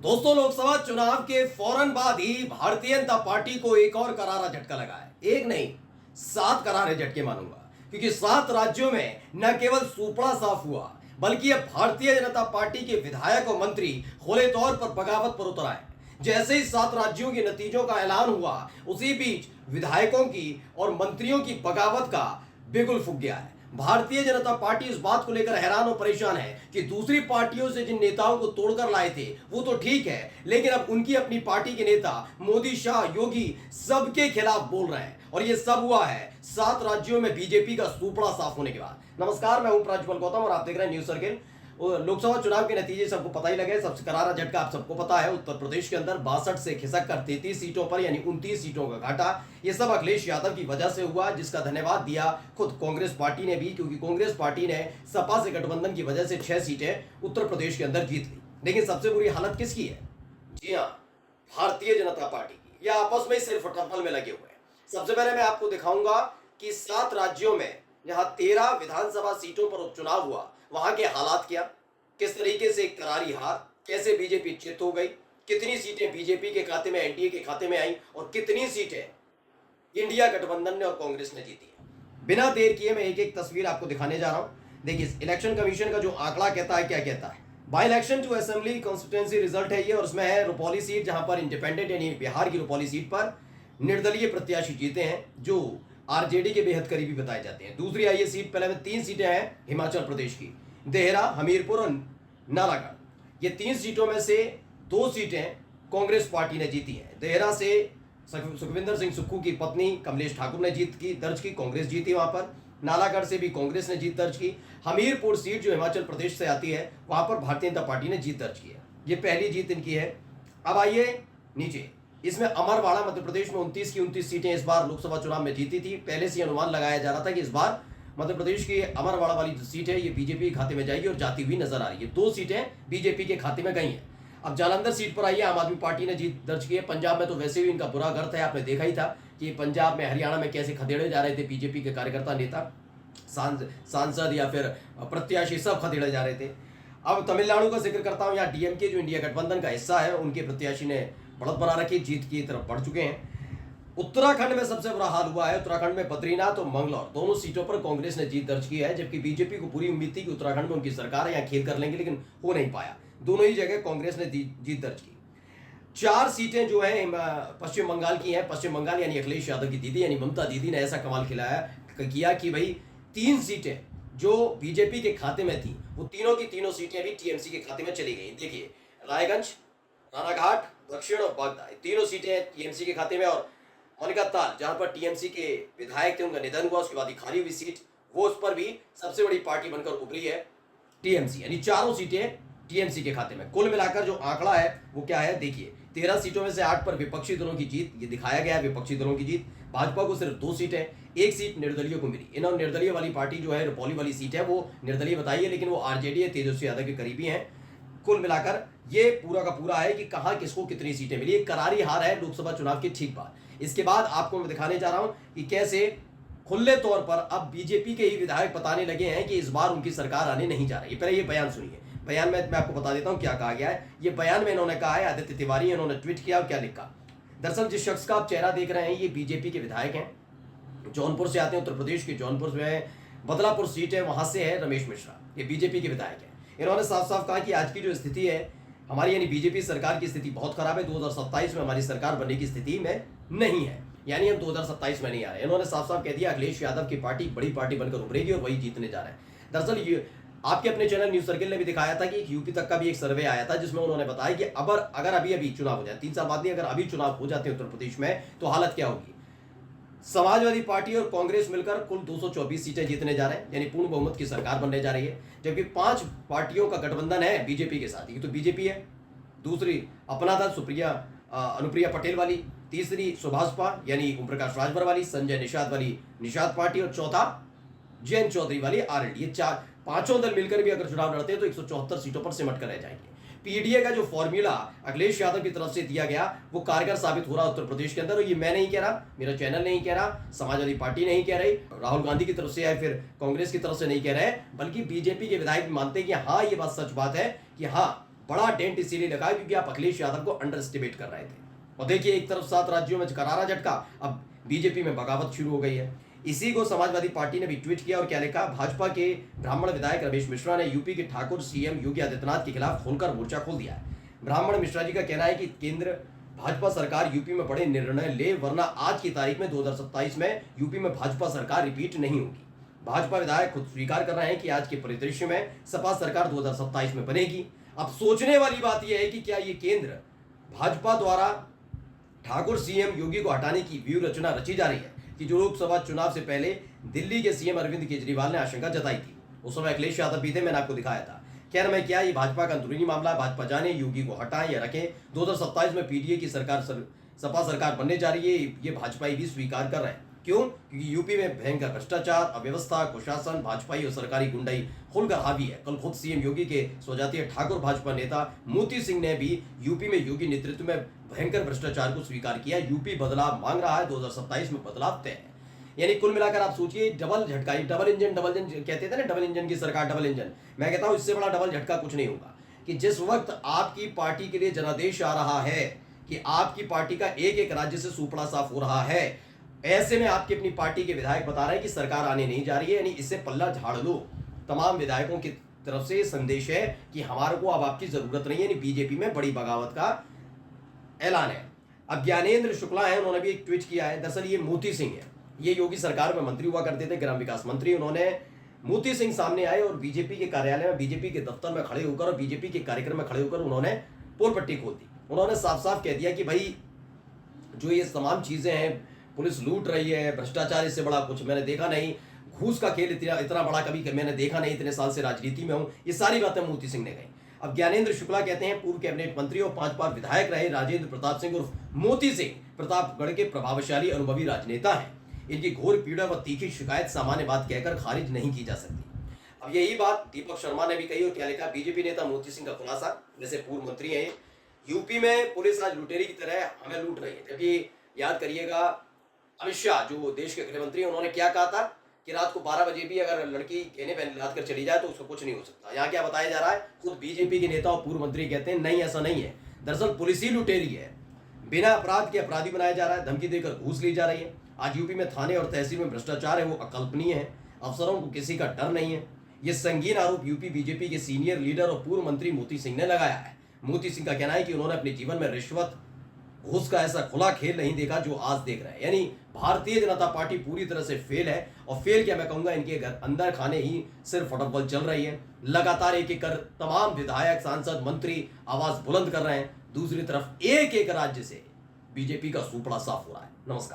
दोस्तों, लोकसभा चुनाव के फौरन बाद ही भारतीय जनता पार्टी को एक और करारा झटका लगा है। एक नहीं, 7 करारे झटके मानूंगा, क्योंकि 7 राज्यों में न केवल सूपड़ा साफ हुआ, बल्कि अब भारतीय जनता पार्टी के विधायक और मंत्री खुले तौर पर बगावत पर उतर आए। जैसे ही 7 राज्यों के नतीजों का ऐलान हुआ, उसी बीच विधायकों की और मंत्रियों की बगावत का बिगुल फूक गया है। भारतीय जनता पार्टी इस बात को लेकर हैरान और परेशान है कि दूसरी पार्टियों से जिन नेताओं को तोड़कर लाए थे वो तो ठीक है, लेकिन अब उनकी अपनी पार्टी के नेता मोदी, शाह, योगी सबके खिलाफ बोल रहे हैं। और ये सब हुआ है 7 राज्यों में बीजेपी का सूपड़ा साफ होने के बाद। नमस्कार, मैं हूं प्राज्वल गौतम और आप देख रहे हैं न्यूज सर्किल। लोकसभा चुनाव के नतीजे सबको पता ही लगे। सबसे करारा झटका आप सबको पता है, उत्तर प्रदेश के अंदर 62 से खिसक कर 33 सीटों पर यानी 29 सीटों का घाटा। ये सब अखिलेश यादव की वजह से हुआ, जिसका धन्यवाद दिया खुद कांग्रेस पार्टी ने भी, क्योंकि कांग्रेस पार्टी ने सपा से गठबंधन की वजह से 6 सीटें उत्तर प्रदेश के अंदर जीत ली। लेकिन सबसे बुरी हालत किसकी है? जी हाँ, भारतीय जनता पार्टी की। यह आपस में सिर्फ टप्पल में लगे हुए हैं। सबसे पहले मैं आपको दिखाऊंगा कि 7 राज्यों में जहां 13 विधानसभा सीटों पर उपचुनाव हुआ, वहां के हालात क्या, किस तरीके से एक करारी हार, कैसे बीजेपी चित हो गई, कितनी सीटें बीजेपी के खाते में, एनडीए के खाते में आई और कितनी सीटें इंडिया गठबंधन ने और कांग्रेस ने जीती है। बिना देर किए मैं एक एक तस्वीर आपको दिखाने जा रहा हूं। देखिए, इलेक्शन कमीशन का जो आंकड़ा कहता है, क्या कहता है। By election to assembly constituency result है ये, और उसमें है रुपौली सीट, जहां पर इंडिपेंडेंट यानी बिहार की रुपौली सीट पर निर्दलीय प्रत्याशी जीते हैं, जो आरजेडी के बेहद करीबी बताए जाते हैं। दूसरी आई है सीट, पहले में 3 सीटें हैं हिमाचल प्रदेश की, देहरा, हमीरपुर और नालागढ़। ये 3 सीटों में से 2 सीटें कांग्रेस पार्टी ने जीती हैं। देहरा से सुखविंदर सिंह सुक्खू की पत्नी कमलेश ठाकुर ने जीत की दर्ज की, कांग्रेस जीती वहां पर। नालागढ़ से भी कांग्रेस ने जीत दर्ज की। हमीरपुर सीट जो हिमाचल प्रदेश से आती है, वहां पर भारतीय जनता पार्टी ने जीत दर्ज की है। ये पहली जीत इनकी है। अब आइए नीचे, इसमें अमरवाड़ा मध्य प्रदेश में 29 की 29 सीटें इस बार लोकसभा चुनाव में जीती थी। पहले से अनुमान लगाया जा रहा था कि इस बार मध्य प्रदेश की अमरवाड़ा वाली जो सीट है ये बीजेपी के खाते में जाएगी और जाती हुई नजर आ रही है। 2 सीटें बीजेपी के खाते में गई हैं। अब जालंधर सीट पर आई है, आम आदमी पार्टी ने जीत दर्ज की है। पंजाब में तो वैसे भी इनका बुरा गर्त है, आपने देखा ही था कि पंजाब में, हरियाणा में कैसे खदेड़े जा रहे थे बीजेपी के कार्यकर्ता, नेता, सांसद या फिर प्रत्याशी, सब खदेड़े जा रहे थे। अब तमिलनाडु का जिक्र करता हूं, यहाँ डीएमके जो इंडिया गठबंधन का हिस्सा है, उनके प्रत्याशी ने बढ़त बना रखी, जीत की तरफ बढ़ चुके हैं। उत्तराखंड में सबसे बुरा हाल हुआ है। उत्तराखंड में बद्रीनाथ और मंगलौर दोनों सीटों पर कांग्रेस ने जीत दर्ज की है, जबकि बीजेपी को पूरी उम्मीद थी कि उत्तराखंड में उनकी सरकार है, यहाँ खेल कर लेंगे, लेकिन हो नहीं पाया। दोनों ही जगह कांग्रेस ने जीत दर्ज की। 4 सीटें जो है पश्चिम बंगाल की हैं। पश्चिम बंगाल यानी अखिलेश यादव की दीदी यानी ममता दीदी ने ऐसा कमाल किया कि भाई 3 सीटें जो बीजेपी के खाते में थी, वो तीनों की तीनों सीटें भी टीएमसी के खाते में चली गई। देखिए, रायगंज, रानाघाट, दक्षिण और बागदा, तीनों सीटें टीएमसी के खाते में। और मोनिका ताल, जहां पर टीएमसी के विधायक थे, उनका निधन हुआ, उसके बाद ही खाली हुई सीट, वो उस पर भी सबसे बड़ी पार्टी बनकर उभरी है टीएमसी, यानी 4 सीटें टीएमसी के खाते में। कुल मिलाकर जो आंकड़ा है वो क्या है, देखिए, 13 सीटों में से 8 पर विपक्षी दलों की जीत, ये दिखाया गया है विपक्षी दलों की जीत। भाजपा को सिर्फ 2 सीटें, 1 सीट निर्दलीय को मिली। इन्होंने निर्दलीय वाली पार्टी जो है, रुपौली वाली सीट है, वो निर्दलीय बताई है, लेकिन वो आरजेडी तेजस्वी यादव के करीबी हैं। कुल मिलाकर ये पूरा का पूरा है कि कहां किसको कितनी सीटें मिली। एक करारी हार है लोकसभा चुनाव के ठीक बाद। इसके बाद आपको मैं दिखाने जा रहा हूं कि कैसे खुले तौर पर अब बीजेपी के ही विधायक बताने लगे हैं कि इस बार उनकी सरकार आने नहीं जा रही। पहले ये बयान सुनिए। बयान में मैं आपको बता देता हूं क्या कहा गया है। ये बयान में इन्होंने कहा है, आदित्य तिवारी, इन्होंने ट्वीट किया और क्या लिखा। दरअसल जिस शख्स का आप चेहरा देख रहे हैं, ये बीजेपी के विधायक हैं, जौनपुर से आते हैं, उत्तर प्रदेश के जौनपुर में बदलापुर सीट है, वहां से है रमेश मिश्रा, ये बीजेपी के विधायक है। इन्होंने साफ साफ कहा कि आज की जो स्थिति है हमारी, यानी बीजेपी सरकार की स्थिति बहुत खराब है। 2027 में हमारी सरकार बनने की स्थिति में नहीं है, यानी हम 2027 में नहीं आ रहे। इन्होंने साफ साफ कह दिया अखिलेश यादव की पार्टी बड़ी पार्टी बनकर उभरेगी और वही जीतने जा रहे हैं। दरअसल ये आपके अपने चैनल न्यूज सर्किल ने भी दिखाया था कि यूपी तक का भी एक सर्वे आया था, जिसमें उन्होंने बताया कि अगर अभी चुनाव हो जाए, 3 साल बाद नहीं, अगर अभी चुनाव हो जाते हैं उत्तर प्रदेश में, तो हालत क्या होगी। समाजवादी पार्टी और कांग्रेस मिलकर कुल 224 सीटें जीतने जा रहे हैं, यानी पूर्ण बहुमत की सरकार बनने जा रही है। जबकि 5 पार्टियों का गठबंधन है बीजेपी के साथ। ये तो बीजेपी है, दूसरी अपना दल अनुप्रिया पटेल वाली, तीसरी सुभाषपा यानी ओम प्रकाश राजभर वाली, संजय निषाद वाली निषाद पार्टी, और चौथा जयंत चौधरी वाली आरएलडी। ये 5 दल मिलकर भी अगर चुनाव लड़ते हैं तो 174 सीटों पर सिमट कर रह जाएंगे। पीडीए का जो फॉर्मूला अखिलेश यादव की तरफ से दिया गया, वो कारगर साबित हो रहा उत्तर प्रदेश के अंदर। और ये मैं नहीं कह रहा, मेरा चैनल नहीं कह रहा, समाजवादी पार्टी नहीं कह रही, राहुल गांधी की तरफ से या फिर कांग्रेस की तरफ से नहीं कह रहे, बल्कि बीजेपी के विधायक मानते हैं कि हाँ, ये बात सच बात है कि हाँ, बड़ा डेंट इसीलिए लगा है क्योंकि आप अखिलेश यादव को अंडर एस्टिमेट कर रहे थे। और देखिए, एक तरफ 7 राज्यों में करारा झटका, अब बीजेपी में बगावत शुरू हो गई है। इसी को समाजवादी पार्टी ने भी ट्वीट किया और क्या लिखा, भाजपा के ब्राह्मण विधायक रमेश मिश्रा ने यूपी के ठाकुर सीएम योगी आदित्यनाथ के खिलाफ खुलकर मोर्चा खोल दिया है। ब्राह्मण मिश्रा जी का कहना है कि केंद्र भाजपा सरकार यूपी में बड़े निर्णय ले, वरना आज की तारीख में 2027 में यूपी में भाजपा सरकार रिपीट नहीं होगी। भाजपा विधायक खुद स्वीकार कर रहे हैं कि आज के परिदृश्य में सपा सरकार 2027 में बनेगी। अब सोचने वाली बात यह है कि क्या ये केंद्र भाजपा द्वारा ठाकुर सीएम योगी को हटाने की व्यूह रचना रची जा रही है कि जो लोकसभा चुनाव से पहले दिल्ली के सीएम अरविंद केजरीवाल ने आशंका जताई थी। उस समय अखिलेश यादव भी थे, मैंने आपको दिखाया था। खैर, मैं क्या, ये भाजपा का अंदरूनी मामला है, भाजपा जाने योगी को हटाएं या रखें। 2027 में पीडीए की सरकार सपा सरकार बनने जा रही है, ये भाजपाई भी स्वीकार कर रहे हैं। क्यों? क्योंकि यूपी में भयंकर भ्रष्टाचार, अव्यवस्था, कुशासन, भाजपाई और सरकारी गुंडाई खुलकर हावी है। कल खुद सीएम योगी के स्वजातीय ठाकुर भाजपा नेता मोती सिंह ने भी यूपी में योगी नेतृत्व में भयंकर भ्रष्टाचार को स्वीकार किया। यूपी बदलाव मांग रहा है, 2027 में बदलाव तय है। यानी कुल मिलाकर आप सोचिए, डबल झटका, डबल इंजन कहते थे ना, डबल इंजन की सरकार, डबल इंजन। मैं कहता हूं इससे बड़ा डबल झटका कुछ नहीं होगा कि जिस वक्त आपकी पार्टी के लिए जनादेश आ रहा है कि आपकी पार्टी का एक एक राज्य से सुपड़ा साफ हो रहा है, ऐसे में आपकी अपनी पार्टी के विधायक बता रहे हैं कि सरकार आने नहीं जा रही है। यानी इससे पल्ला झाड़ लो। तमाम विधायकों की तरफ से संदेश है कि हमारे को अब आपकी जरूरत नहीं है। यानी बीजेपी में बड़ी बगावत का ऐलान है। अब ज्ञानेंद्र शुक्ला है, उन्होंने भी एक ट्वीट किया है। दरअसल ये मोती सिंह है, ये योगी सरकार में मंत्री हुआ करते थे, ग्राम विकास मंत्री। उन्होंने मोती सिंह सामने आए और बीजेपी के कार्यालय में, बीजेपी के दफ्तर में खड़े होकर और बीजेपी के कार्यक्रम में खड़े होकर उन्होंने पोल पट्टी खोल दी। उन्होंने साफ साफ कह दिया कि भाई जो ये तमाम चीजें हैं, पुलिस लूट रही है, भ्रष्टाचार, इससे बड़ा कुछ मैंने देखा नहीं, घूस का खेल इतना बड़ा कभी मैंने देखा नहीं, इतने साल से राजनीति में हूं। ये सारी बातें मोती सिंह ने कही। अब ज्ञानेंद्र शुक्ला कहते हैं, पूर्व कैबिनेट मंत्री और 5 बार विधायक रहे राजेंद्र प्रताप सिंह उर्फ मोती सिंह प्रतापगढ़ के प्रभावशाली अनुभवी राजनेता हैं। इनकी घोर पीड़ा व तीखी शिकायत सामान्य बात कहकर खारिज नहीं की जा सकती। अब यही बात दीपक शर्मा ने भी कही और क्या लिखा, बीजेपी नेता मोती सिंह का खुलासा, जैसे पूर्व मंत्री हैं, यूपी में पुलिस आज लुटेरी की तरह हमें लूट रही है। जबकि याद करिएगा, अमित शाह जो देश के गृह मंत्री, उन्होंने क्या कहा था कि रात को 12 बजे भी अगर लड़की कहने पर लाद कर चली जाए तो उसको कुछ नहीं हो सकता। यहाँ क्या बताया जा रहा है, खुद बीजेपी के नेता और पूर्व मंत्री कहते हैं नहीं, ऐसा नहीं है, दरअसल पुलिस ही लुटेरी है, बिना अपराध के अपराधी बनाया जा रहा है, धमकी देकर घूस ली जा रही है। आज यूपी में थाने और तहसील में भ्रष्टाचार है वो अकल्पनीय है, अफसरों को किसी का डर नहीं है। ये संगीन आरोप यूपी बीजेपी के सीनियर लीडर और पूर्व मंत्री मोती सिंह ने लगाया है। मोती सिंह का कहना है कि उन्होंने अपने जीवन में रिश्वत घूस का ऐसा खुला खेल नहीं देखा जो आज देख रहे हैं। यानी भारतीय जनता पार्टी पूरी तरह से फेल है, और फेल क्या मैं कहूंगा, इनके घर अंदर खाने ही सिर्फ फुटबॉल चल रही है। लगातार एक एक कर तमाम विधायक, सांसद, मंत्री आवाज बुलंद कर रहे हैं। दूसरी तरफ एक एक राज्य से बीजेपी का सुपड़ा साफ हो रहा है। नमस्कार।